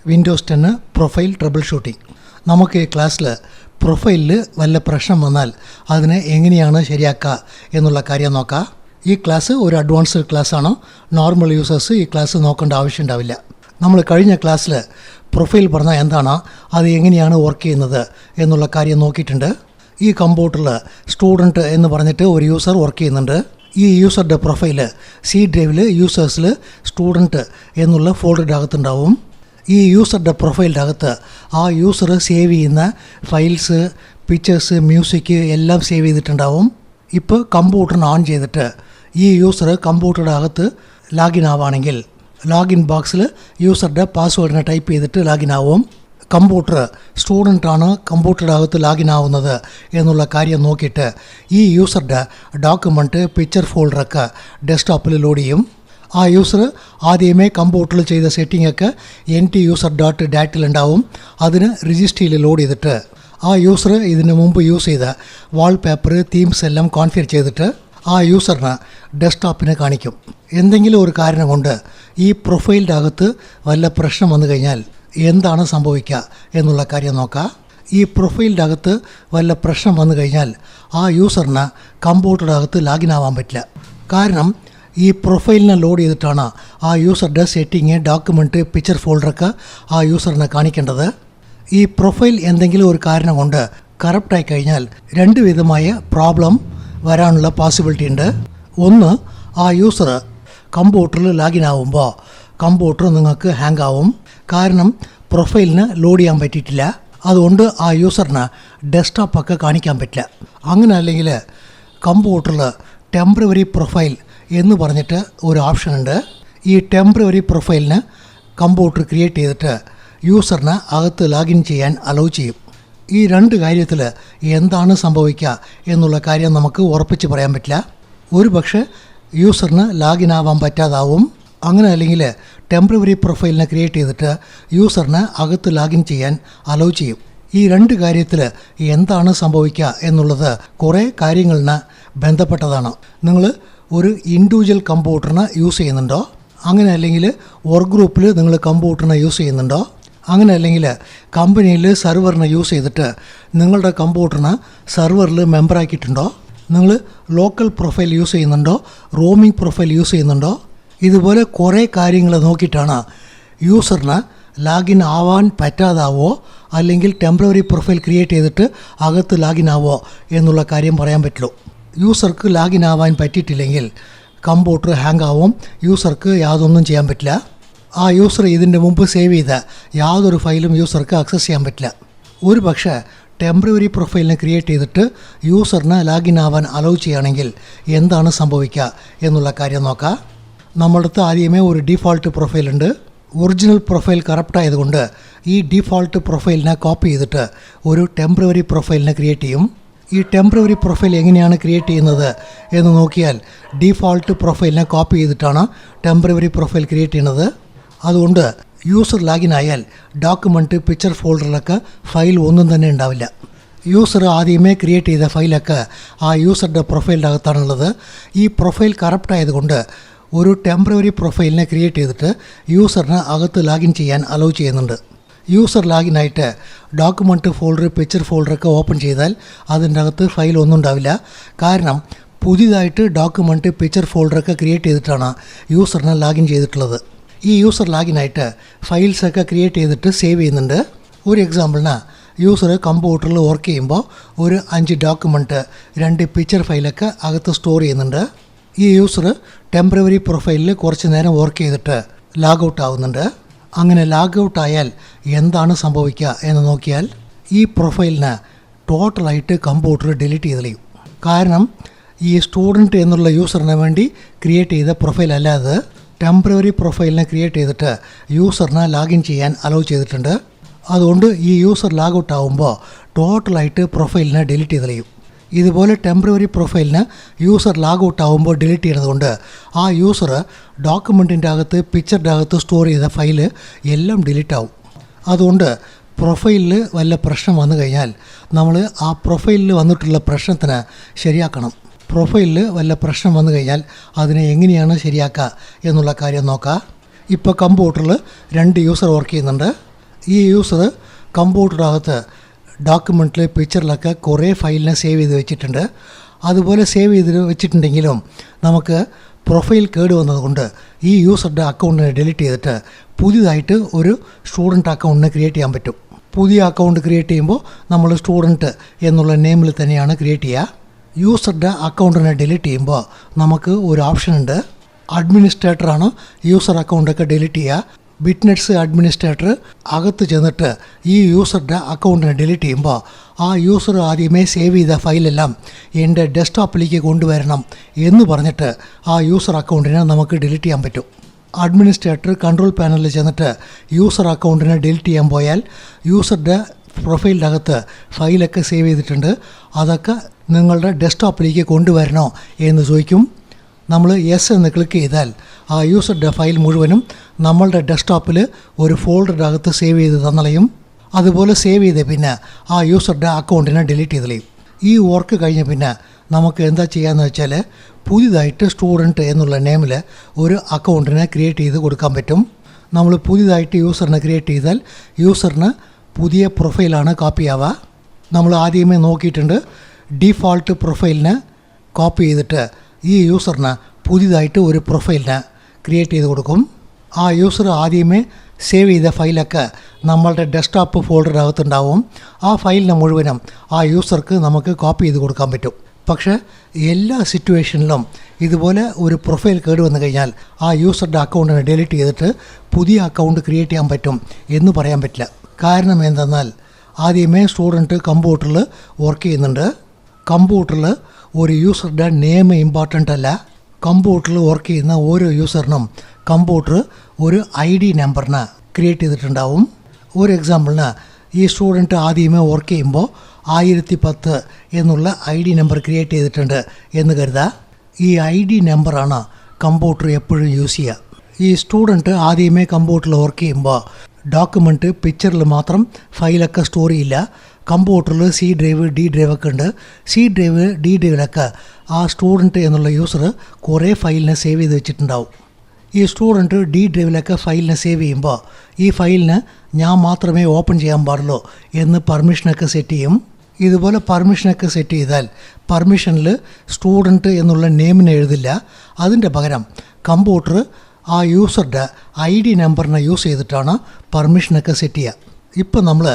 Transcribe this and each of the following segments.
Windows 10 profile trouble shooting. നമുക്ക് ഈ ക്ലാസ്സിൽ പ്രൊഫൈലിൽ വല്ല പ്രശ്നം വന്നാൽ അതിനെ എങ്ങനെയാണ് ശരിയാക്കുക എന്നുള്ള കാര്യം നോക്കാം. ഈ ക്ലാസ് ഒരു അഡ്വാൻസ്ഡ് ക്ലാസ്സാണ്. നോർമൽ യൂസേഴ്സ് ഈ ക്ലാസ് നോക്കേണ്ട ആവശ്യം ഉണ്ടാവില്ല. നമ്മൾ കഴിഞ്ഞ ക്ലാസ്സിൽ പ്രൊഫൈൽ പറഞ്ഞാൽ എന്താണ്, അത് എങ്ങനെയാണ് വർക്ക് ചെയ്യുന്നത് എന്നുള്ള കാര്യം നോക്കിയിട്ടുണ്ട്. ഈ കമ്പ്യൂട്ടറിൽ സ്റ്റുഡൻറ്റ് എന്ന് പറഞ്ഞിട്ട് ഒരു യൂസർ വർക്ക് ചെയ്യുന്നുണ്ട്. ഈ യൂസറുടെ പ്രൊഫൈൽ സി ഡ്രൈവിൽ യൂസേഴ്സിൽ സ്റ്റുഡൻറ്റ് എന്നുള്ള ഫോൾഡറിൻ്റെ അകത്തുണ്ടാവും. ഈ യൂസറുടെ പ്രൊഫൈലിൻ്റെ അകത്ത് ആ യൂസർ സേവ് ചെയ്യുന്ന ഫയൽസ്, പിക്ചേഴ്സ്, മ്യൂസിക് എല്ലാം സേവ് ചെയ്തിട്ടുണ്ടാവും. ഇപ്പോൾ കമ്പ്യൂട്ടറിന് ഓൺ ചെയ്തിട്ട് ഈ യൂസർ കമ്പ്യൂട്ടറുടെ അകത്ത് ലാഗിൻ ആവുകയാണെങ്കിൽ ലാഗിൻ ബോക്സിൽ യൂസറുടെ പാസ്വേഡിനെ ടൈപ്പ് ചെയ്തിട്ട് ലാഗിൻ ആവും. കമ്പ്യൂട്ടർ സ്റ്റുഡൻ്റാണ് കമ്പ്യൂട്ടറുടെ അകത്ത് ലാഗിൻ ആവുന്നത് എന്നുള്ള കാര്യം നോക്കിയിട്ട് ഈ യൂസറുടെ ഡോക്യുമെൻറ്റ്, പിക്ചർ ഫോൾഡറൊക്കെ ഡെസ്ക്ടോപ്പിൽ ലോഡ് ചെയ്യും. ആ യൂസർ ആദ്യമേ കമ്പ്യൂട്ടറിൽ ചെയ്ത സെറ്റിങ്ങൊക്കെ NT_user.dat ഉണ്ടാവും. അതിന് രജിസ്ട്രിയിൽ ലോഡ് ചെയ്തിട്ട് ആ യൂസർ ഇതിന് മുമ്പ് യൂസ് ചെയ്ത വാൾപേപ്പർ, തീംസ് എല്ലാം കോൺഫിഗർ ചെയ്തിട്ട് ആ യൂസറിന് ഡെസ്ക്ടോപ്പിനെ കാണിക്കും. എന്തെങ്കിലും ഒരു കാരണം കൊണ്ട് ഈ പ്രൊഫൈലിൻ്റെ അകത്ത് വല്ല പ്രശ്നം വന്നു കഴിഞ്ഞാൽ എന്താണ് സംഭവിക്കുക എന്നുള്ള കാര്യം നോക്കാം. ഈ പ്രൊഫൈലിൻ്റെ അകത്ത് വല്ല പ്രശ്നം വന്നു കഴിഞ്ഞാൽ ആ യൂസറിന് കമ്പ്യൂട്ടറുടെ അകത്ത് ലാഗിൻ ആവാൻ പറ്റില്ല. കാരണം ഈ പ്രൊഫൈലിനെ ലോഡ് ചെയ്തിട്ടാണ് ആ യൂസറുടെ സെറ്റിങ്, ഡോക്യുമെൻറ്റ്, പിക്ചർ ഫോൾഡറൊക്കെ ആ യൂസറിനെ കാണിക്കേണ്ടത്. ഈ പ്രൊഫൈൽ എന്തെങ്കിലും ഒരു കാരണം കൊണ്ട് കറപ്റ്റായി കഴിഞ്ഞാൽ രണ്ട് വിധമായ പ്രോബ്ലം വരാനുള്ള പോസിബിലിറ്റി ഉണ്ട്. ഒന്ന്, ആ യൂസർ കമ്പ്യൂട്ടറിൽ ലാഗിൻ ആവുമ്പോൾ കമ്പ്യൂട്ടർ നിങ്ങൾക്ക് ഹാങ് ആവും. കാരണം പ്രൊഫൈലിന് ലോഡ് ചെയ്യാൻ പറ്റിയിട്ടില്ല. അതുകൊണ്ട് ആ യൂസറിന് ഡെസ്ക്ടോപ്പൊക്കെ കാണിക്കാൻ പറ്റില്ല. അങ്ങനെ അല്ലെങ്കിൽ കമ്പ്യൂട്ടറിൽ ടെമ്പററി പ്രൊഫൈൽ എന്ന് പറഞ്ഞിട്ട് ഒരു ഓപ്ഷൻ ഉണ്ട്. ഈ ടെമ്പററി പ്രൊഫൈലിന് കമ്പ്യൂട്ടർ ക്രിയേറ്റ് ചെയ്തിട്ട് യൂസറിന് അകത്ത് ലാഗിൻ ചെയ്യാൻ അലൗ ചെയ്യും. ഈ രണ്ട് കാര്യത്തിൽ എന്താണ് സംഭവിക്കുക എന്നുള്ള കാര്യം നമുക്ക് ഉറപ്പിച്ച് പറയാൻ പറ്റില്ല. ഒരു പക്ഷേ യൂസറിന് ലാഗിൻ ആവാൻ പറ്റാതാവും. അങ്ങനെ അല്ലെങ്കിൽ ടെമ്പററി പ്രൊഫൈലിനെ ക്രിയേറ്റ് ചെയ്തിട്ട് യൂസറിന് അകത്ത് ലാഗിൻ ചെയ്യാൻ അലൗ ചെയ്യും. ഈ രണ്ട് കാര്യത്തിൽ എന്താണ് സംഭവിക്കുക എന്നുള്ളത് കുറേ കാര്യങ്ങളിന് ബന്ധപ്പെട്ടതാണ്. നിങ്ങൾ ഒരു ഇൻഡിവിജ്വൽ കമ്പ്യൂട്ടറിനെ യൂസ് ചെയ്യുന്നുണ്ടോ, അങ്ങനെ അല്ലെങ്കിൽ വർക്ക് ഗ്രൂപ്പിൽ നിങ്ങൾ കമ്പ്യൂട്ടറിനെ യൂസ് ചെയ്യുന്നുണ്ടോ, അങ്ങനെ അല്ലെങ്കിൽ കമ്പനിയിൽ സെർവറിനെ യൂസ് ചെയ്തിട്ട് നിങ്ങളുടെ കമ്പ്യൂട്ടറിനെ സെർവറിൽ മെമ്പറാക്കിയിട്ടുണ്ടോ, നിങ്ങൾ ലോക്കൽ പ്രൊഫൈൽ യൂസ് ചെയ്യുന്നുണ്ടോ, റോമിംഗ് പ്രൊഫൈൽ യൂസ് ചെയ്യുന്നുണ്ടോ, ഇതുപോലെ കുറേ കാര്യങ്ങൾ നോക്കിയിട്ടാണ് യൂസറിന് ലാഗിൻ ആവാൻ പറ്റാതാവോ അല്ലെങ്കിൽ ടെമ്പററി പ്രൊഫൈൽ ക്രിയേറ്റ് ചെയ്തിട്ട് അകത്ത് ലാഗിൻ ആവോ എന്നുള്ള കാര്യം പറയാൻ പറ്റുള്ളൂ. യൂസർക്ക് ലാഗിൻ ആവാൻ പറ്റിയിട്ടില്ലെങ്കിൽ കമ്പ്യൂട്ടർ ഹാങ് ആവും. യൂസർക്ക് യാതൊന്നും ചെയ്യാൻ പറ്റില്ല. ആ യൂസർ ഇതിൻ്റെ മുമ്പ് സേവ് ചെയ്ത യാതൊരു ഫയലും യൂസർക്ക് ആക്സസ് ചെയ്യാൻ പറ്റില്ല. ഒരു പക്ഷേ ടെമ്പററി പ്രൊഫൈലിനെ ക്രിയേറ്റ് ചെയ്തിട്ട് യൂസറിന് ലാഗിൻ ആവാൻ അലൗ ചെയ്യുകയാണെങ്കിൽ എന്താണ് സംഭവിക്കുക എന്നുള്ള കാര്യം നോക്കാം. നമ്മുടെ അടുത്ത് ആദ്യമേ ഒരു ഡിഫോൾട്ട് പ്രൊഫൈലുണ്ട്. ഒറിജിനൽ പ്രൊഫൈൽ കറപ്റ്റ് ആയതുകൊണ്ട് ഈ ഡിഫോൾട്ട് പ്രൊഫൈലിനെ കോപ്പി ചെയ്തിട്ട് ഒരു ടെമ്പററി പ്രൊഫൈലിനെ ക്രിയേറ്റ് ചെയ്യും. ഈ ടെമ്പററി പ്രൊഫൈൽ എങ്ങനെയാണ് ക്രിയേറ്റ് ചെയ്യുന്നത് എന്ന് നോക്കിയാൽ ഡിഫോൾട്ട് പ്രൊഫൈലിനെ കോപ്പി ചെയ്തിട്ടാണ് ടെമ്പററി പ്രൊഫൈൽ ക്രിയേറ്റ് ചെയ്യുന്നത്. അതുകൊണ്ട് യൂസർ ലാഗിൻ ആയാൽ ഡോക്യുമെൻറ്റ്, പിക്ചർ ഫോൾഡറിലൊക്കെ ഫയൽ ഒന്നും തന്നെ ഉണ്ടാവില്ല. യൂസർ ആദ്യമേ ക്രിയേറ്റ് ചെയ്ത ഫയലൊക്കെ ആ യൂസറുടെ പ്രൊഫൈലിൻ്റെ അകത്താണുള്ളത്. ഈ പ്രൊഫൈൽ കറപ്റ്റ് ആയതുകൊണ്ട് ഒരു ടെമ്പററി പ്രൊഫൈലിനെ ക്രിയേറ്റ് ചെയ്തിട്ട് യൂസറിന് അകത്ത് ലാഗിൻ ചെയ്യാൻ അലൗ ചെയ്യുന്നുണ്ട്. യൂസർ ലാഗിൻ ആയിട്ട് ഡോക്യുമെൻറ്റ് ഫോൾഡർ, പിക്ചർ ഫോൾഡറൊക്കെ ഓപ്പൺ ചെയ്താൽ അതിൻ്റെ അകത്ത് ഫയൽ ഒന്നും ഉണ്ടാവില്ല. കാരണം പുതിയതായിട്ട് ഡോക്യുമെൻറ്റ്, പിക്ചർ ഫോൾഡറൊക്കെ ക്രിയേറ്റ് ചെയ്തിട്ടാണ് യൂസറിനെ ലാഗിൻ ചെയ്തിട്ടുള്ളത്. ഈ യൂസർ ലാഗിൻ ആയിട്ട് ഫയൽസൊക്കെ ക്രിയേറ്റ് ചെയ്തിട്ട് സേവ് ചെയ്യുന്നുണ്ട്. ഒരു എക്സാമ്പിളിന് യൂസർ കമ്പ്യൂട്ടറിൽ വർക്ക് ചെയ്യുമ്പോൾ ഒരു 5 ഡോക്യുമെൻറ്റ്, 2 പിക്ചർ ഫയലൊക്കെ അകത്ത് സ്റ്റോർ ചെയ്യുന്നുണ്ട്. ഈ യൂസർ ടെമ്പററി പ്രൊഫൈലിൽ കുറച്ച് നേരം വർക്ക് ചെയ്തിട്ട് ലാഗ് ഔട്ട് ആവുന്നുണ്ട്. അങ്ങനെ ലാഗ് ഔട്ട് ആയാൽ എന്താണ് സംഭവിക്കുക എന്ന് നോക്കിയാൽ ഈ പ്രൊഫൈലിന് ടോട്ടലായിട്ട് കമ്പ്യൂട്ടർ ഡിലീറ്റ് ചെയ്ത് കളയും. കാരണം ഈ സ്റ്റുഡൻറ്റ് എന്നുള്ള യൂസറിന് വേണ്ടി ക്രിയേറ്റ് ചെയ്ത പ്രൊഫൈൽ അല്ലാതെ ടെമ്പററി പ്രൊഫൈലിനെ ക്രിയേറ്റ് ചെയ്തിട്ട് യൂസറിനെ ലാഗിൻ ചെയ്യാൻ അലൗ ചെയ്തിട്ടുണ്ട്. അതുകൊണ്ട് ഈ യൂസർ ലാഗ് ഔട്ട് ആകുമ്പോൾ ടോട്ടലായിട്ട് പ്രൊഫൈലിനെ ഡിലീറ്റ് ചെയ്ത് കളയും. ഇതുപോലെ ടെമ്പററി പ്രൊഫൈലിന് യൂസർ ലാഗ് ഔട്ട് ആകുമ്പോൾ ഡിലീറ്റ് ചെയ്യുന്നതുകൊണ്ട് ആ യൂസർ ഡോക്യുമെൻറ്റിൻ്റെ അകത്ത്, പിക്ചറിൻ്റെ അകത്ത് സ്റ്റോർ ചെയ്ത ഫയല് എല്ലാം ഡിലീറ്റ് ആവും. അതുകൊണ്ട് പ്രൊഫൈലിൽ വല്ല പ്രശ്നം വന്നു കഴിഞ്ഞാൽ നമ്മൾ ആ പ്രൊഫൈലിൽ വന്നിട്ടുള്ള പ്രശ്നത്തിന് ശരിയാക്കണം. പ്രൊഫൈലിൽ വല്ല പ്രശ്നം വന്നു കഴിഞ്ഞാൽ അതിനെ എങ്ങനെയാണ് ശരിയാക്കുക എന്നുള്ള കാര്യം നോക്കാം. ഇപ്പോൾ കമ്പ്യൂട്ടറിൽ 2 യൂസർ വർക്ക് ചെയ്യുന്നുണ്ട്. ഈ യൂസർ കമ്പ്യൂട്ടറിനകത്ത് ഡോക്യുമെൻറ്റിൽ പിക്ചറിലൊക്കെ കുറേ ഫയലിനെ സേവ് ചെയ്ത് വെച്ചിട്ടുണ്ട്. അതുപോലെ സേവ് ചെയ്ത് വെച്ചിട്ടുണ്ടെങ്കിലും നമുക്ക് പ്രൊഫൈൽ കേട് വന്നതുകൊണ്ട് ഈ യൂസറുടെ അക്കൗണ്ടിനെ ഡിലീറ്റ് ചെയ്തിട്ട് പുതിയതായിട്ട് ഒരു സ്റ്റുഡൻറ്റ് അക്കൗണ്ടിനെ ക്രിയേറ്റ് ചെയ്യാൻ പറ്റും. പുതിയ അക്കൗണ്ട് ക്രിയേറ്റ് ചെയ്യുമ്പോൾ നമ്മൾ സ്റ്റുഡൻറ്റ് എന്നുള്ള നെയിമിൽ തന്നെയാണ് ക്രിയേറ്റ് ചെയ്യുക. യൂസറുടെ അക്കൗണ്ടിനെ ഡിലീറ്റ് ചെയ്യുമ്പോൾ നമുക്ക് ഒരു ഓപ്ഷൻ ഉണ്ട്. അഡ്മിനിസ്ട്രേറ്ററാണ് യൂസർ അക്കൗണ്ടൊക്കെ ഡിലീറ്റ് ചെയ്യുക. ബിറ്റ്നെറ്റ്സ് അഡ്മിനിസ്ട്രേറ്റർ അകത്ത് ചെന്നിട്ട് ഈ യൂസറുടെ അക്കൗണ്ടിനെ ഡിലീറ്റ് ചെയ്യുമ്പോൾ ആ യൂസർ ആദ്യമേ സേവ് ചെയ്ത ഫയലെല്ലാം എൻ്റെ ഡെസ്ക്ടോപ്പിലേക്ക് കൊണ്ടുവരണം എന്ന് പറഞ്ഞിട്ട് ആ യൂസർ അക്കൗണ്ടിനെ നമുക്ക് ഡിലീറ്റ് ചെയ്യാൻ പറ്റും. അഡ്മിനിസ്ട്രേറ്റർ കൺട്രോൾ പാനലിൽ ചെന്നിട്ട് യൂസർ അക്കൗണ്ടിനെ ഡിലീറ്റ് ചെയ്യാൻ പോയാൽ യൂസറുടെ പ്രൊഫൈലിൻ്റെ അകത്ത് ഫയലൊക്കെ സേവ് ചെയ്തിട്ടുണ്ട്, അതൊക്കെ നിങ്ങളുടെ ഡെസ്ക്ടോപ്പിലേക്ക് കൊണ്ടുവരണോ എന്ന് ചോദിക്കും. നമ്മൾ യെസ് എന്ന് ക്ലിക്ക് ചെയ്താൽ ആ യൂസറുടെ ഫയൽ മുഴുവനും നമ്മളുടെ ഡെസ്ക്ടോപ്പിൽ ഒരു ഫോൾഡറിൻ്റെ അകത്ത് സേവ് ചെയ്ത് തന്നളയും. അതുപോലെ സേവ് ചെയ്ത് പിന്നെ ആ യൂസറുടെ അക്കൗണ്ടിനെ ഡിലീറ്റ് ചെയ്ത് കളയും. ഈ വർക്ക് കഴിഞ്ഞ് പിന്നെ നമുക്ക് എന്താ ചെയ്യാമെന്ന് വെച്ചാൽ പുതിയതായിട്ട് സ്റ്റുഡൻറ്റ് എന്നുള്ള നെയിമിൽ ഒരു അക്കൗണ്ടിനെ ക്രിയേറ്റ് ചെയ്ത് കൊടുക്കാൻ പറ്റും. നമ്മൾ പുതിയതായിട്ട് യൂസറിനെ ക്രിയേറ്റ് ചെയ്താൽ യൂസറിന് പുതിയ പ്രൊഫൈലാണ് കോപ്പി ആവുക. നമ്മൾ ആദ്യമേ നോക്കിയിട്ടുണ്ട്. ഡിഫോൾട്ട് പ്രൊഫൈലിനെ കോപ്പി ചെയ്തിട്ട് ഈ യൂസറിന് പുതിയതായിട്ട് ഒരു പ്രൊഫൈലിനെ ക്രിയേറ്റ് ചെയ്ത് കൊടുക്കും. ആ യൂസർ ആദ്യമേ സേവ് ചെയ്ത ഫയലൊക്കെ നമ്മളുടെ ഡെസ്ക്ടോപ്പ് ഫോൾഡറിനകത്തുണ്ടാവും. ആ ഫയലിനെ മുഴുവനും ആ യൂസർക്ക് നമുക്ക് കോപ്പി ചെയ്ത് കൊടുക്കാൻ പറ്റും. പക്ഷേ എല്ലാ സിറ്റുവേഷനിലും ഇതുപോലെ ഒരു പ്രൊഫൈൽ കേട് വന്നു കഴിഞ്ഞാൽ ആ യൂസറുടെ അക്കൗണ്ടിനെ ഡിലീറ്റ് ചെയ്തിട്ട് പുതിയ അക്കൗണ്ട് ക്രിയേറ്റ് ചെയ്യാൻ പറ്റും എന്ന് പറയാൻ പറ്റില്ല. കാരണം എന്തെന്നാൽ ആദ്യമേ സ്റ്റുഡൻറ്റ് കമ്പ്യൂട്ടറിൽ വർക്ക് ചെയ്യുന്നുണ്ട്. കമ്പ്യൂട്ടറിൽ ഒരു യൂസറുടെ നെയിം ഇമ്പോർട്ടൻ്റ് അല്ല. കമ്പ്യൂട്ടറിൽ വർക്ക് ചെയ്യുന്ന ഓരോ യൂസറിനും കമ്പ്യൂട്ടർ ഒരു ID നമ്പറിന് ക്രിയേറ്റ് ചെയ്തിട്ടുണ്ടാവും. ഒരു എക്സാമ്പിളിന് ഈ സ്റ്റുഡൻറ്റ് ആദ്യമേ വർക്ക് ചെയ്യുമ്പോൾ 1010 എന്നുള്ള ID നമ്പർ ക്രിയേറ്റ് ചെയ്തിട്ടുണ്ട് എന്ന് കരുതുക. ഈ ID നമ്പറാണ് കമ്പ്യൂട്ടർ എപ്പോഴും യൂസ് ചെയ്യുക. ഈ സ്റ്റുഡൻറ്റ് ആദ്യമേ കമ്പ്യൂട്ടറിൽ വർക്ക് ചെയ്യുമ്പോൾ ഡോക്യുമെൻറ്റ് പിക്ചറിൽ മാത്രം ഫയലൊക്കെ സ്റ്റോർ ചെയ്യില്ല. കമ്പ്യൂട്ടറിൽ C ഡ്രൈവ് D ഡ്രൈവ് ഒക്കെ ഉണ്ട്. C ഡ്രൈവ് D ഡ്രൈവിലൊക്കെ ആ സ്റ്റുഡൻറ്റ് എന്നുള്ള യൂസർ കുറേ ഫയലിനെ സേവ് ചെയ്ത് വെച്ചിട്ടുണ്ടാവും. ഈ സ്റ്റുഡൻറ്റ് D ഡ്രൈവിലൊക്കെ ഫയലിനെ സേവ് ചെയ്യുമ്പോൾ ഈ ഫയലിന് ഞാൻ മാത്രമേ ഓപ്പൺ ചെയ്യാൻ പാടുള്ളൂ എന്ന് പെർമിഷനൊക്കെ സെറ്റ് ചെയ്യും. ഇതുപോലെ പെർമിഷനൊക്കെ സെറ്റ് ചെയ്താൽ പെർമിഷനിൽ സ്റ്റുഡൻറ്റ് എന്നുള്ള നെയിമിനെ എഴുതില്ല. അതിൻ്റെ പകരം കമ്പ്യൂട്ടർ ആ യൂസറുടെ ID നമ്പറിനെ യൂസ് ചെയ്തിട്ടാണ് പെർമിഷനൊക്കെ സെറ്റ് ചെയ്യുക. ഇപ്പം നമ്മൾ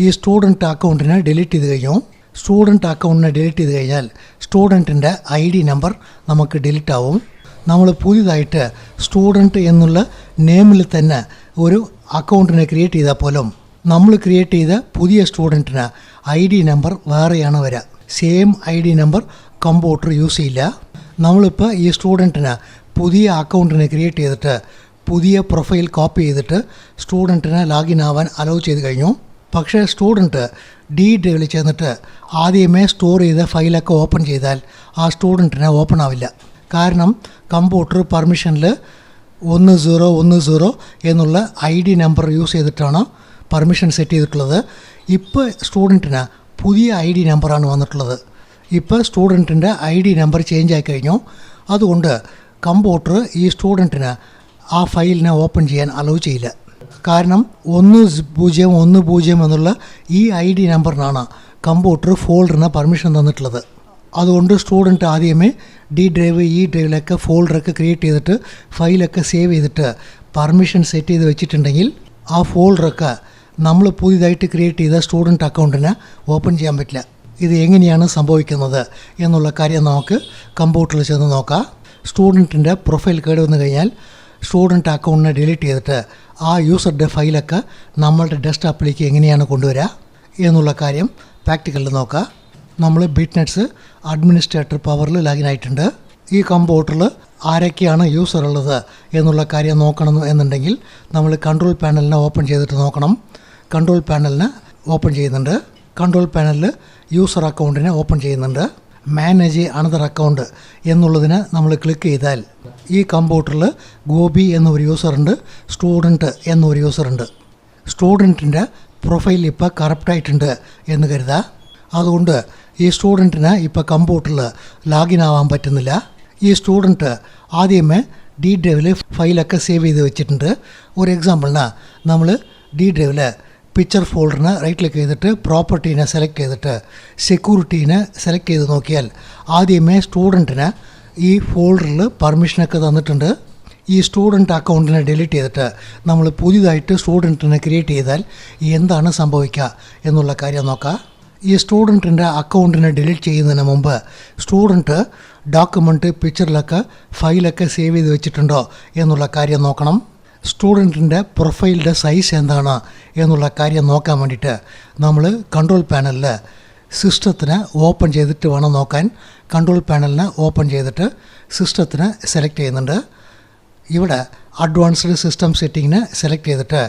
ഈ സ്റ്റുഡൻറ്റ് അക്കൗണ്ടിനെ ഡിലീറ്റ് ചെയ്ത് കഴിഞ്ഞു. സ്റ്റുഡൻറ്റ് അക്കൗണ്ടിനെ ഡിലീറ്റ് ചെയ്ത് കഴിഞ്ഞാൽ സ്റ്റുഡൻറ്റിൻ്റെ ID നമ്പർ നമുക്ക് ഡിലീറ്റ് ആവും. നമ്മൾ പുതിയതായിട്ട് സ്റ്റുഡൻറ്റ് എന്നുള്ള നെയിമിൽ തന്നെ ഒരു അക്കൗണ്ടിനെ ക്രിയേറ്റ് ചെയ്താൽ പോലും നമ്മൾ ക്രിയേറ്റ് ചെയ്ത പുതിയ സ്റ്റുഡൻറ്റിന് ID നമ്പർ വേറെയാണ് വരിക. Same ID number computer use ചെയ്യില്ല. നമ്മളിപ്പോൾ ഈ സ്റ്റുഡൻറ്റിന് പുതിയ അക്കൗണ്ടിനെ ക്രിയേറ്റ് ചെയ്തിട്ട് പുതിയ പ്രൊഫൈൽ കോപ്പി ചെയ്തിട്ട് സ്റ്റുഡൻറ്റിനെ ലോഗിൻ ആവാൻ അലോ ചെയ്ത് കഴിഞ്ഞു. പക്ഷേ സ്റ്റുഡൻറ്റ് D ഡ്രൈവിൽ ചെന്നിട്ട് ആദ്യമേ സ്റ്റോർ ചെയ്ത ഫയലൊക്കെ ഓപ്പൺ ചെയ്താൽ ആ സ്റ്റുഡൻറ്റിനെ ഓപ്പൺ ആവില്ല. കാരണം കമ്പ്യൂട്ടർ പെർമിഷനിൽ 1010 എന്നുള്ള ID നമ്പർ യൂസ് ചെയ്തിട്ടാണ് പെർമിഷൻ സെറ്റ് ചെയ്തിട്ടുള്ളത്. ഇപ്പോൾ സ്റ്റുഡൻറ്റിന് പുതിയ ID നമ്പറാണ് വന്നിട്ടുള്ളത്. ഇപ്പോൾ സ്റ്റുഡൻറ്റിൻ്റെ ID നമ്പർ ചേഞ്ച് ആയി കഴിഞ്ഞു. അതുകൊണ്ട് കമ്പ്യൂട്ടർ ഈ സ്റ്റുഡൻറ്റിന് ആ ഫയലിനെ ഓപ്പൺ ചെയ്യാൻ അലോ ചെയ്യില്ല. കാരണം 1010 എന്നുള്ള ഈ ID നമ്പറിനാണ് കമ്പ്യൂട്ടർ ഫോൾഡറിന് പെർമിഷൻ തന്നിട്ടുള്ളത്. അതുകൊണ്ട് സ്റ്റുഡൻറ്റ് ആദ്യമേ D ഡ്രൈവ് E ഡ്രൈവിലൊക്കെ ഫോൾഡറൊക്കെ ക്രിയേറ്റ് ചെയ്തിട്ട് ഫയലൊക്കെ സേവ് ചെയ്തിട്ട് പെർമിഷൻ സെറ്റ് ചെയ്ത് വെച്ചിട്ടുണ്ടെങ്കിൽ ആ ഫോൾഡറൊക്കെ നമ്മൾ പുതിയതായിട്ട് ക്രിയേറ്റ് ചെയ്ത സ്റ്റുഡൻറ്റ് അക്കൗണ്ടിന് ഓപ്പൺ ചെയ്യാൻ പറ്റില്ല. ഇത് എങ്ങനെയാണ് സംഭവിക്കുന്നത് എന്നുള്ള കാര്യം നമുക്ക് കമ്പ്യൂട്ടറിൽ ചെന്ന് നോക്കാം. സ്റ്റുഡൻറ്റിൻ്റെ പ്രൊഫൈൽ കേട് വന്നു കഴിഞ്ഞാൽ സ്റ്റുഡൻറ്റ് അക്കൗണ്ടിനെ ഡിലീറ്റ് ചെയ്തിട്ട് ആ യൂസറുടെ ഫയലൊക്കെ നമ്മളുടെ ഡെസ്ക്ടോപ്പിലേക്ക് എങ്ങനെയാണ് കൊണ്ടുവരിക എന്നുള്ള കാര്യം പ്രാക്ടിക്കലിൽ നോക്കാം. നമ്മൾ ബിറ്റ്നെറ്റ്സ് അഡ്മിനിസ്ട്രേറ്റർ പവറിൽ ലോഗിൻ ആയിട്ടുണ്ട്. ഈ കമ്പ്യൂട്ടറിൽ ആരൊക്കെയാണ് യൂസർ ഉള്ളത് എന്നുള്ള കാര്യം നോക്കണം എന്നുണ്ടെങ്കിൽ നമ്മൾ കൺട്രോൾ പാനലിനെ ഓപ്പൺ ചെയ്തിട്ട് നോക്കണം. കൺട്രോൾ പാനലിനെ ഓപ്പൺ ചെയ്യുന്നുണ്ട്. കൺട്രോൾ പാനലിൽ യൂസർ അക്കൗണ്ടിനെ ഓപ്പൺ ചെയ്യുന്നുണ്ട്. മാനേജ് അനദർ അക്കൗണ്ട് എന്നുള്ളതിന് നമ്മൾ ക്ലിക്ക് ചെയ്താൽ ഈ കമ്പ്യൂട്ടറിൽ ഗോപി എന്നൊരു യൂസറുണ്ട്, സ്റ്റുഡൻറ്റ് എന്നൊരു യൂസറുണ്ട്. സ്റ്റുഡൻറ്റിൻ്റെ പ്രൊഫൈൽ ഇപ്പോൾ കറപ്റ്റായിട്ടുണ്ട് എന്ന് കരുതുക. അതുകൊണ്ട് ഈ സ്റ്റുഡൻറ്റിന് ഇപ്പോൾ കമ്പ്യൂട്ടറിൽ ലോഗിൻ ആവാൻ പറ്റുന്നില്ല. ഈ സ്റ്റുഡൻറ്റ് ആദ്യമേ D ഡ്രൈവിൽ ഫയലൊക്കെ സേവ് ചെയ്ത് വെച്ചിട്ടുണ്ട്. ഒരു എക്സാമ്പിളിന് നമ്മൾ D ഡ്രൈവിൽ പിക്ചർ ഫോൾഡറിന് റൈറ്റ് ക്ലിക്ക് ചെയ്തിട്ട് പ്രോപ്പർട്ടീനെ സെലക്ട് ചെയ്തിട്ട് സെക്യൂരിറ്റീനെ സെലക്ട് ചെയ്ത് നോക്കിയാൽ ആദ്യമേ സ്റ്റുഡൻറ്റിന് ഈ ഫോൾഡറിൽ പെർമിഷനൊക്കെ തന്നിട്ടുണ്ട്. ഈ സ്റ്റുഡൻറ്റ് അക്കൗണ്ടിനെ ഡിലീറ്റ് ചെയ്തിട്ട് നമ്മൾ പുതിയതായിട്ട് സ്റ്റുഡൻറ്റിനെ ക്രിയേറ്റ് ചെയ്താൽ എന്താണ് സംഭവിക്കുക എന്നുള്ള കാര്യം നോക്കാം. ഈ സ്റ്റുഡൻറ്റിൻ്റെ അക്കൗണ്ടിനെ ഡിലീറ്റ് ചെയ്യുന്നതിന് മുമ്പ് സ്റ്റുഡൻറ്റ് ഡോക്യുമെൻറ്റ് പിക്ചറിലൊക്കെ ഫയലൊക്കെ സേവ് ചെയ്ത് വെച്ചിട്ടുണ്ടോ എന്നുള്ള കാര്യം നോക്കണം. സ്റ്റുഡൻറ്റിൻ്റെ പ്രൊഫൈലിൻ്റെ സൈസ് എന്താണ് എന്നുള്ള കാര്യം നോക്കാൻ വേണ്ടിയിട്ട് നമ്മൾ കൺട്രോൾ പാനലിൽ സിസ്റ്റത്തിന് ഓപ്പൺ ചെയ്തിട്ട് വേണം നോക്കാൻ. കൺട്രോൾ പാനലിന് ഓപ്പൺ ചെയ്തിട്ട് സിസ്റ്റത്തിന് സെലക്ട് ചെയ്യുന്നുണ്ട്. ഇവിടെ അഡ്വാൻസ്ഡ് സിസ്റ്റം സെറ്റിങ്ങിന് സെലക്ട് ചെയ്തിട്ട്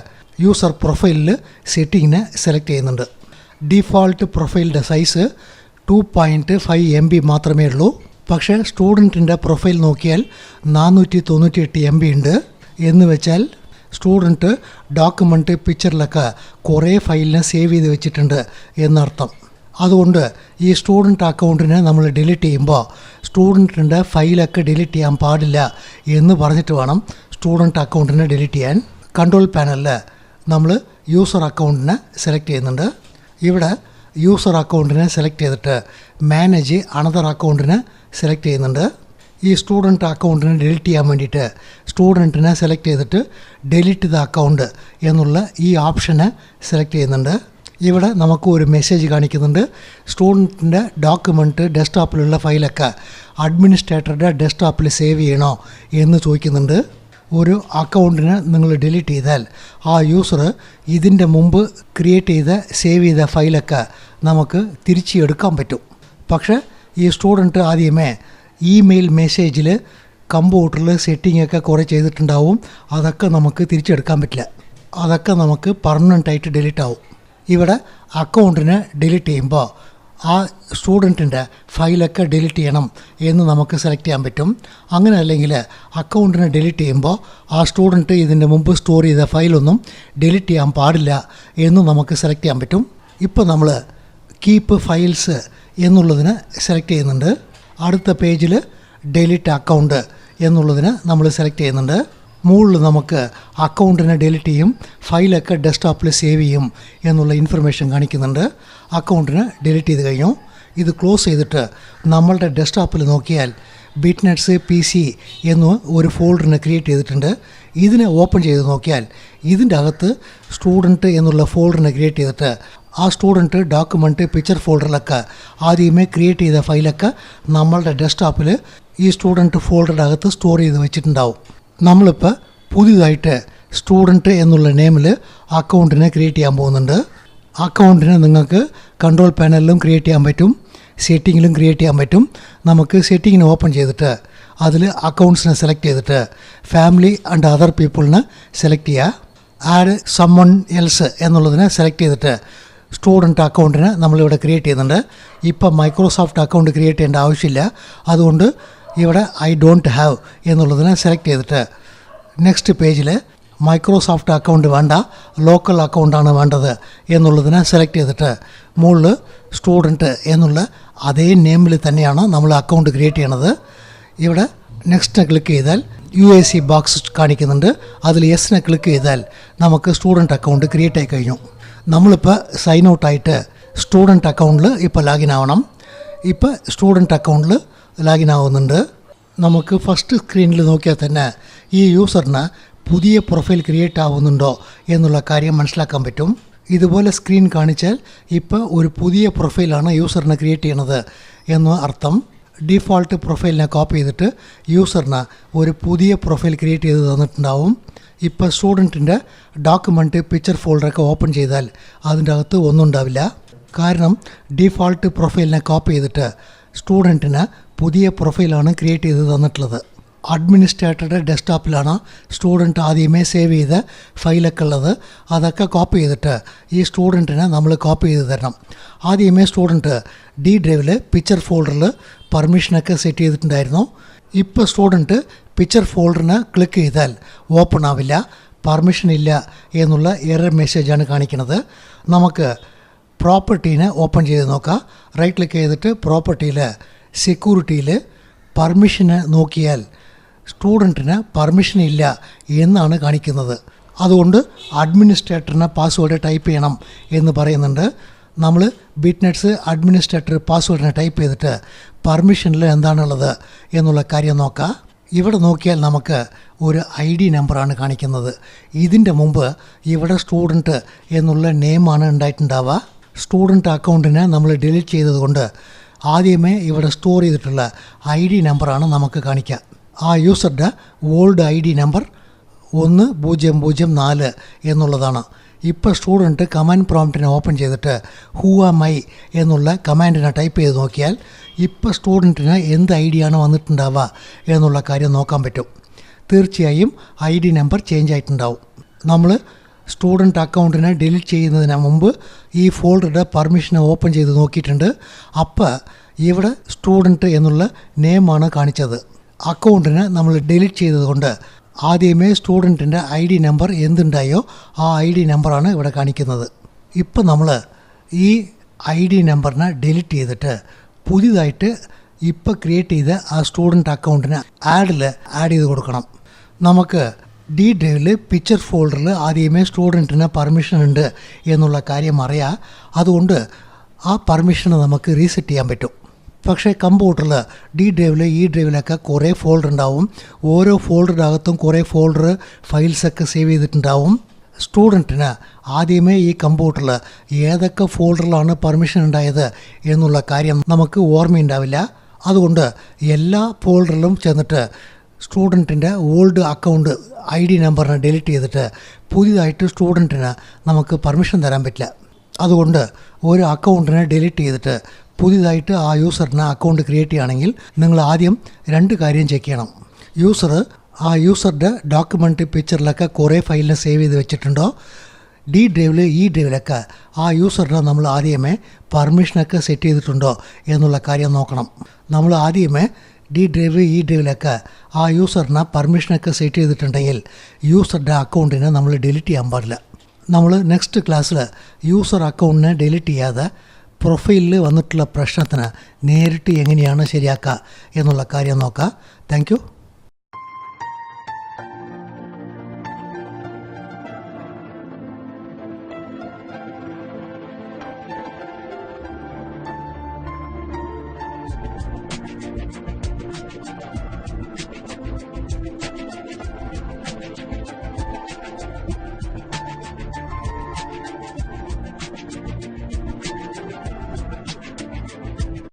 യൂസർ പ്രൊഫൈലിൽ സെറ്റിങ്ങിന് സെലക്ട് ചെയ്യുന്നുണ്ട്. ഡിഫോൾട്ട് പ്രൊഫൈലിൻ്റെ സൈസ് 2.5 MB മാത്രമേ ഉള്ളൂ. പക്ഷേ സ്റ്റുഡൻറ്റിൻ്റെ പ്രൊഫൈൽ നോക്കിയാൽ 498 MB ഉണ്ട്. എന്ന് വെച്ചാൽ സ്റ്റുഡൻറ്റ് ഡോക്യുമെൻറ്റ് പിക്ചറിലൊക്കെ കുറേ ഫയലിനെ സേവ് ചെയ്ത് വെച്ചിട്ടുണ്ട് എന്നർത്ഥം. അതുകൊണ്ട് ഈ സ്റ്റുഡൻറ്റ് അക്കൗണ്ടിനെ നമ്മൾ ഡിലീറ്റ് ചെയ്യുമ്പോൾ സ്റ്റുഡൻറ്റിൻ്റെ ഫയലൊക്കെ ഡിലീറ്റ് ചെയ്യാൻ പാടില്ല എന്ന് പറഞ്ഞിട്ട് വേണം സ്റ്റുഡൻറ്റ് അക്കൗണ്ടിനെ ഡിലീറ്റ് ചെയ്യാൻ. കൺട്രോൾ പാനലിൽ നമ്മൾ യൂസർ അക്കൗണ്ടിനെ സെലക്ട് ചെയ്യുന്നുണ്ട്. ഇവിടെ യൂസർ അക്കൗണ്ടിനെ സെലക്ട് ചെയ്തിട്ട് മാനേജ് അനദർ അക്കൗണ്ടിനെ സെലക്ട് ചെയ്യുന്നുണ്ട്. ഈ സ്റ്റുഡൻറ്റ് അക്കൗണ്ടിനെ ഡിലീറ്റ് ചെയ്യാൻ വേണ്ടിയിട്ട് സ്റ്റുഡൻറ്റിനെ സെലക്ട് ചെയ്തിട്ട് ഡിലീറ്റ് ദ അക്കൗണ്ട് എന്നുള്ള ഈ ഓപ്ഷനെ സെലക്ട് ചെയ്യുന്നുണ്ട്. ഇവിടെ നമുക്ക് ഒരു മെസ്സേജ് കാണിക്കുന്നുണ്ട്. സ്റ്റുഡൻറ്റിൻ്റെ ഡോക്യുമെൻറ്റ് ഡെസ്ക്ടോപ്പിലുള്ള ഫയലൊക്കെ അഡ്മിനിസ്ട്രേറ്ററുടെ ഡെസ്ക്ടോപ്പിൽ സേവ് ചെയ്യണോ എന്ന് ചോദിക്കുന്നുണ്ട്. ഒരു അക്കൗണ്ടിനെ നിങ്ങൾ ഡിലീറ്റ് ചെയ്താൽ ആ യൂസർ ഇതിൻ്റെ മുമ്പ് ക്രിയേറ്റ് ചെയ്ത സേവ് ചെയ്ത ഫയലൊക്കെ നമുക്ക് തിരിച്ച് എടുക്കാൻ പറ്റും. പക്ഷേ ഈ സ്റ്റുഡൻറ്റ് ആദ്യമേ ഇമെയിൽ മെസ്സേജിൽ കമ്പ്യൂട്ടറിൽ സെറ്റിങ്ങൊക്കെ കുറേ ചെയ്തിട്ടുണ്ടാവും. അതൊക്കെ നമുക്ക് തിരിച്ചെടുക്കാൻ പറ്റില്ല. അതൊക്കെ നമുക്ക് പെർമനൻ്റായിട്ട് ഡിലീറ്റ് ആവും. ഇവിടെ അക്കൗണ്ടിനെ ഡിലീറ്റ് ചെയ്യുമ്പോൾ ആ സ്റ്റുഡൻറ്റിൻ്റെ ഫയലൊക്കെ ഡിലീറ്റ് ചെയ്യണം എന്ന് നമുക്ക് സെലക്ട് ചെയ്യാൻ പറ്റും. അങ്ങനെ അല്ലെങ്കിൽ അക്കൗണ്ടിനെ ഡിലീറ്റ് ചെയ്യുമ്പോൾ ആ സ്റ്റുഡൻറ്റ് ഇതിൻ്റെ മുമ്പ് സ്റ്റോർ ചെയ്ത ഫയലൊന്നും ഡിലീറ്റ് ചെയ്യാൻ പാടില്ല എന്ന് നമുക്ക് സെലക്ട് ചെയ്യാൻ പറ്റും. ഇപ്പോൾ നമ്മൾ കീപ്പ് ഫയൽസ് എന്നുള്ളതിന് സെലക്ട് ചെയ്യുന്നുണ്ട്. അടുത്ത പേജിൽ ഡിലീറ്റ് അക്കൗണ്ട് എന്നുള്ളതിന് നമ്മൾ സെലക്ട് ചെയ്യുന്നുണ്ട്. മുകളിൽ നമുക്ക് അക്കൗണ്ടിനെ ഡിലീറ്റ് ചെയ്യും, ഫയലൊക്കെ ഡെസ്ക്ടോപ്പിൽ സേവ് ചെയ്യും എന്നുള്ള ഇൻഫർമേഷൻ കാണിക്കുന്നുണ്ട്. അക്കൗണ്ടിനെ ഡിലീറ്റ് ചെയ്ത് കഴിഞ്ഞു. ഇത് ക്ലോസ് ചെയ്തിട്ട് നമ്മളുടെ ഡെസ്ക്ടോപ്പിൽ നോക്കിയാൽ bitnetz PC എന്ന് ഒരു ഫോൾഡറിനെ ക്രിയേറ്റ് ചെയ്തിട്ടുണ്ട്. ഇതിനെ ഓപ്പൺ ചെയ്ത് നോക്കിയാൽ ഇതിൻ്റെ അകത്ത് സ്റ്റുഡൻറ്റ് എന്നുള്ള ഫോൾഡറിനെ ക്രിയേറ്റ് ചെയ്തിട്ട് ആ സ്റ്റുഡൻറ്റ് ഡോക്യുമെൻറ്റ് പിക്ചർ ഫോൾഡറിലൊക്കെ ആദ്യമേ ക്രിയേറ്റ് ചെയ്ത ഫയലൊക്കെ നമ്മളുടെ ഡെസ്ക്ടോപ്പിൽ ഈ സ്റ്റുഡൻറ്റ് ഫോൾഡറുടെ അകത്ത് സ്റ്റോർ ചെയ്ത് വെച്ചിട്ടുണ്ടാവും. നമ്മളിപ്പോൾ പുതിയതായിട്ട് സ്റ്റുഡൻറ്റ് എന്നുള്ള നെയിമിൽ അക്കൗണ്ടിനെ ക്രിയേറ്റ് ചെയ്യാൻ പോകുന്നുണ്ട്. അക്കൗണ്ടിനെ നിങ്ങൾക്ക് കൺട്രോൾ പാനലിലും ക്രിയേറ്റ് ചെയ്യാൻ പറ്റും, സെറ്റിങ്ങിലും ക്രിയേറ്റ് ചെയ്യാൻ പറ്റും. നമുക്ക് സെറ്റിങ്ങിന് ഓപ്പൺ ചെയ്തിട്ട് അതിൽ അക്കൗണ്ട്സിനെ സെലക്ട് ചെയ്തിട്ട് ഫാമിലി ആൻഡ് അതർ പീപ്പിളിനെ സെലക്ട് ചെയ്യുക. ആഡ് സമ്മൺ എൽസ് എന്നുള്ളതിനെ സെലക്ട് ചെയ്തിട്ട് സ്റ്റുഡൻറ്റ് അക്കൗണ്ടിനെ നമ്മളിവിടെ ക്രിയേറ്റ് ചെയ്യുന്നുണ്ട്. ഇപ്പം മൈക്രോസോഫ്റ്റ് അക്കൗണ്ട് ക്രിയേറ്റ് ചെയ്യേണ്ട ആവശ്യമില്ല. അതുകൊണ്ട് ഇവിടെ ഐ ഡോണ്ട് ഹാവ് എന്നുള്ളതിനെ സെലക്ട് ചെയ്തിട്ട് നെക്സ്റ്റ് പേജിൽ മൈക്രോസോഫ്റ്റ് അക്കൗണ്ട് വേണ്ട, ലോക്കൽ അക്കൗണ്ടാണ് വേണ്ടത് എന്നുള്ളതിനെ സെലക്ട് ചെയ്തിട്ട് മുകളിൽ സ്റ്റുഡൻറ്റ് എന്നുള്ള അതേ നെയിമിൽ തന്നെയാണ് നമ്മൾ അക്കൗണ്ട് ക്രിയേറ്റ് ചെയ്യണത്. ഇവിടെ നെക്സ്റ്റിനെ ക്ലിക്ക് ചെയ്താൽ UAC ബോക്സ് കാണിക്കുന്നുണ്ട്. അതിൽ യെസിനെ ക്ലിക്ക് ചെയ്താൽ നമുക്ക് സ്റ്റുഡൻറ്റ് അക്കൗണ്ട് ക്രിയേറ്റ് ആയി കഴിഞ്ഞു. നമ്മളിപ്പോൾ സൈൻ ഔട്ടായിട്ട് സ്റ്റുഡൻറ്റ് അക്കൗണ്ടിൽ ഇപ്പോൾ ലാഗിൻ ആവണം. ഇപ്പോൾ സ്റ്റുഡൻറ്റ് അക്കൗണ്ടിൽ ലാഗിൻ ആവുന്നുണ്ട്. നമുക്ക് ഫസ്റ്റ് സ്ക്രീനിൽ നോക്കിയാൽ തന്നെ ഈ യൂസറിന് പുതിയ പ്രൊഫൈൽ ക്രിയേറ്റ് ആവുന്നുണ്ടോ എന്നുള്ള കാര്യം മനസ്സിലാക്കാൻ പറ്റും. ഇതുപോലെ സ്ക്രീൻ കാണിച്ചാൽ ഇപ്പോൾ ഒരു പുതിയ പ്രൊഫൈലാണ് യൂസറിനെ ക്രിയേറ്റ് ചെയ്യണത് എന്ന് അർത്ഥം. ഡിഫോൾട്ട് പ്രൊഫൈലിനെ കോപ്പി ചെയ്തിട്ട് യൂസറിന് ഒരു പുതിയ പ്രൊഫൈൽ ക്രിയേറ്റ് ചെയ്ത് തന്നിട്ടുണ്ടാവും. ഇപ്പോൾ സ്റ്റുഡൻറ്റിൻ്റെ ഡോക്യുമെൻറ്റ് പിക്ചർ ഫോൾഡറൊക്കെ ഓപ്പൺ ചെയ്താൽ അതിൻ്റെ അകത്ത് ഒന്നും ഉണ്ടാവില്ല. കാരണം ഡിഫോൾട്ട് പ്രൊഫൈലിനെ കോപ്പി ചെയ്തിട്ട് സ്റ്റുഡൻറ്റിന് പുതിയ പ്രൊഫൈലാണ് ക്രിയേറ്റ് ചെയ്ത് തന്നിട്ടുള്ളത്. അഡ്മിനിസ്ട്രേറ്ററുടെ ഡെസ്ക്ടോപ്പിലാണ് സ്റ്റുഡൻറ്റ് ആദ്യമേ സേവ് ചെയ്ത ഫയലൊക്കെ ഉള്ളത്. അതൊക്കെ കോപ്പി ചെയ്തിട്ട് ഈ സ്റ്റുഡൻറ്റിന് നമ്മൾ കോപ്പി ചെയ്ത് തരണം. ആദ്യമേ സ്റ്റുഡൻറ്റ് ഡി ഡ്രൈവിൽ പിക്ചർ ഫോൾഡറിൽ പെർമിഷനൊക്കെ സെറ്റ് ചെയ്തിട്ടുണ്ടായിരുന്നു. ഇപ്പോൾ സ്റ്റുഡൻറ്റ് പിക്ചർ ഫോൾഡറിന് ക്ലിക്ക് ചെയ്താൽ ഓപ്പൺ ആവില്ല, പെർമിഷൻ ഇല്ല എന്നുള്ള എറർ മെസ്സേജാണ് കാണിക്കുന്നത്. നമുക്ക് പ്രോപ്പർട്ടീനെ ഓപ്പൺ ചെയ്ത് നോക്കാം. റൈറ്റ് ക്ലിക്ക് ചെയ്തിട്ട് പ്രോപ്പർട്ടിയിൽ സെക്യൂരിറ്റിയിൽ പെർമിഷന് നോക്കിയാൽ സ്റ്റുഡൻറ്റിന് പെർമിഷൻ ഇല്ല എന്നാണ് കാണിക്കുന്നത്. അതുകൊണ്ട് അഡ്മിനിസ്ട്രേറ്ററിന് പാസ്വേഡ് ടൈപ്പ് ചെയ്യണം എന്ന് പറയുന്നുണ്ട്. നമ്മൾ ബിറ്റ്നെറ്റ്സ് അഡ്മിനിസ്ട്രേറ്റർ പാസ്വേഡിനെ ടൈപ്പ് ചെയ്തിട്ട് പെർമിഷനിൽ എന്താണുള്ളത് എന്നുള്ള കാര്യം നോക്കാം. ഇവിടെ നോക്കിയാൽ നമുക്ക് ഒരു ID നമ്പറാണ് കാണിക്കുന്നത്. ഇതിൻ്റെ മുമ്പ് ഇവിടെ സ്റ്റുഡൻറ്റ് എന്നുള്ള നെയിമാണ് ഉണ്ടായിട്ടുണ്ടാവുക. സ്റ്റുഡൻറ്റ് അക്കൗണ്ടിനെ നമ്മൾ ഡിലീറ്റ് ചെയ്തതുകൊണ്ട് ആദ്യമേ ഇവിടെ സ്റ്റോർ ചെയ്തിട്ടുള്ള ID നമ്പറാണ് നമുക്ക് കാണിക്കുക. ആ യൂസറുടെ ഓൾഡ് ID നമ്പർ 1004 എന്നുള്ളതാണ്. ഇപ്പോൾ സ്റ്റുഡൻറ്റ് കമാൻഡ് പ്രോംപ്റ്റിനെ ഓപ്പൺ ചെയ്തിട്ട് ഹൂ ആം ഐ എന്നുള്ള കമാൻഡിനെ ടൈപ്പ് ചെയ്ത് നോക്കിയാൽ ഇപ്പോൾ സ്റ്റുഡൻറ്റിന് എന്ത് ID ആണ് വന്നിട്ടുണ്ടാവുക എന്നുള്ള കാര്യം നോക്കാൻ പറ്റും. തീർച്ചയായും ID നമ്പർ ചേഞ്ച് ആയിട്ടുണ്ടാവും. നമ്മൾ സ്റ്റുഡൻറ്റ് അക്കൗണ്ടിനെ ഡിലീറ്റ് ചെയ്യുന്നതിന് മുമ്പ് ഈ ഫോൾഡറുടെ പെർമിഷനെ ഓപ്പൺ ചെയ്ത് നോക്കിയിട്ടുണ്ട്. അപ്പോൾ ഇവിടെ സ്റ്റുഡൻറ്റ് എന്നുള്ള നെയിമാണ് കാണിച്ചത്. അക്കൗണ്ടിനെ നമ്മൾ ഡിലീറ്റ് ചെയ്തതുകൊണ്ട് ആദ്യമേ സ്റ്റുഡൻറ്റിൻ്റെ ID നമ്പർ എന്തുണ്ടായോ ആ ID നമ്പറാണ് ഇവിടെ കാണിക്കുന്നത്. ഇപ്പം നമ്മൾ ഈ ID നമ്പറിനെ ഡിലീറ്റ് ചെയ്തിട്ട് പുതിയതായിട്ട് ഇപ്പോൾ ക്രിയേറ്റ് ചെയ്ത ആ സ്റ്റുഡൻറ്റ് അക്കൗണ്ടിന് ആഡ് ചെയ്ത് കൊടുക്കണം. നമുക്ക് ഡി ഡ്രൈവിൽ പിക്ചർ ഫോൾഡറിൽ ആദ്യമേ സ്റ്റുഡൻറ്റിന് പെർമിഷൻ ഉണ്ട് എന്നുള്ള കാര്യം അറിയാം. അതുകൊണ്ട് ആ പെർമിഷന് നമുക്ക് റീസെറ്റ് ചെയ്യാൻ പറ്റും. പക്ഷേ കമ്പ്യൂട്ടറിൽ ഡി ഡ്രൈവിൽ ഈ ഡ്രൈവിലൊക്കെ കുറേ ഫോൾഡർ ഉണ്ടാവും. ഓരോ ഫോൾഡറിൻ്റെ അകത്തും കുറേ ഫോൾഡർ ഫയൽസൊക്കെ സേവ് ചെയ്തിട്ടുണ്ടാവും. സ്റ്റുഡൻറ്റിന് ആദ്യമേ ഈ കമ്പ്യൂട്ടറിൽ ഏതൊക്കെ ഫോൾഡറിലാണ് പെർമിഷൻ ഉണ്ടായത് എന്നുള്ള കാര്യം നമുക്ക് ഓർമ്മയുണ്ടാവില്ല. അതുകൊണ്ട് എല്ലാ ഫോൾഡറിലും ചെന്നിട്ട് സ്റ്റുഡൻറ്റിൻ്റെ ഓൾഡ് അക്കൗണ്ട് ID നമ്പറിനെ ഡിലീറ്റ് ചെയ്തിട്ട് പുതിയതായിട്ട് സ്റ്റുഡൻറ്റിന് നമുക്ക് പെർമിഷൻ തരാൻ പറ്റില്ല. അതുകൊണ്ട് ഒരു അക്കൗണ്ടിനെ ഡിലീറ്റ് ചെയ്തിട്ട് പുതിയതായിട്ട് ആ യൂസറിന് അക്കൗണ്ട് ക്രിയേറ്റ് ചെയ്യുകയാണെങ്കിൽ നിങ്ങൾ ആദ്യം 2 കാര്യം ചെക്ക് ചെയ്യണം. ആ യൂസറുടെ ഡോക്യുമെൻ്റ് പിക്ചറിലൊക്കെ കുറേ ഫയലിനെ സേവ് ചെയ്ത് വെച്ചിട്ടുണ്ടോ, ഡി ഡ്രൈവിൽ ഈ ഡ്രൈവിലൊക്കെ ആ യൂസറിന് നമ്മൾ ആദ്യമേ പെർമിഷനൊക്കെ സെറ്റ് ചെയ്തിട്ടുണ്ടോ എന്നുള്ള കാര്യം നോക്കണം. നമ്മൾ ആദ്യമേ ഡി ഡ്രൈവ് ഈ ഡ്രൈവിലൊക്കെ ആ യൂസറിന് പെർമിഷനൊക്കെ സെറ്റ് ചെയ്തിട്ടുണ്ടെങ്കിൽ യൂസറുടെ അക്കൗണ്ടിനെ നമ്മൾ ഡിലീറ്റ് ചെയ്യാൻ പാടില്ല. നമ്മൾ നെക്സ്റ്റ് ക്ലാസ്സിൽ യൂസർ അക്കൗണ്ടിനെ ഡിലീറ്റ് ചെയ്യാതെ പ്രൊഫൈലിൽ വന്നിട്ടുള്ള പ്രശ്നത്തിന് നേരിട്ട് എങ്ങനെയാണ് ശരിയാക്കുക എന്നുള്ള കാര്യം നോക്കാം. Thank you.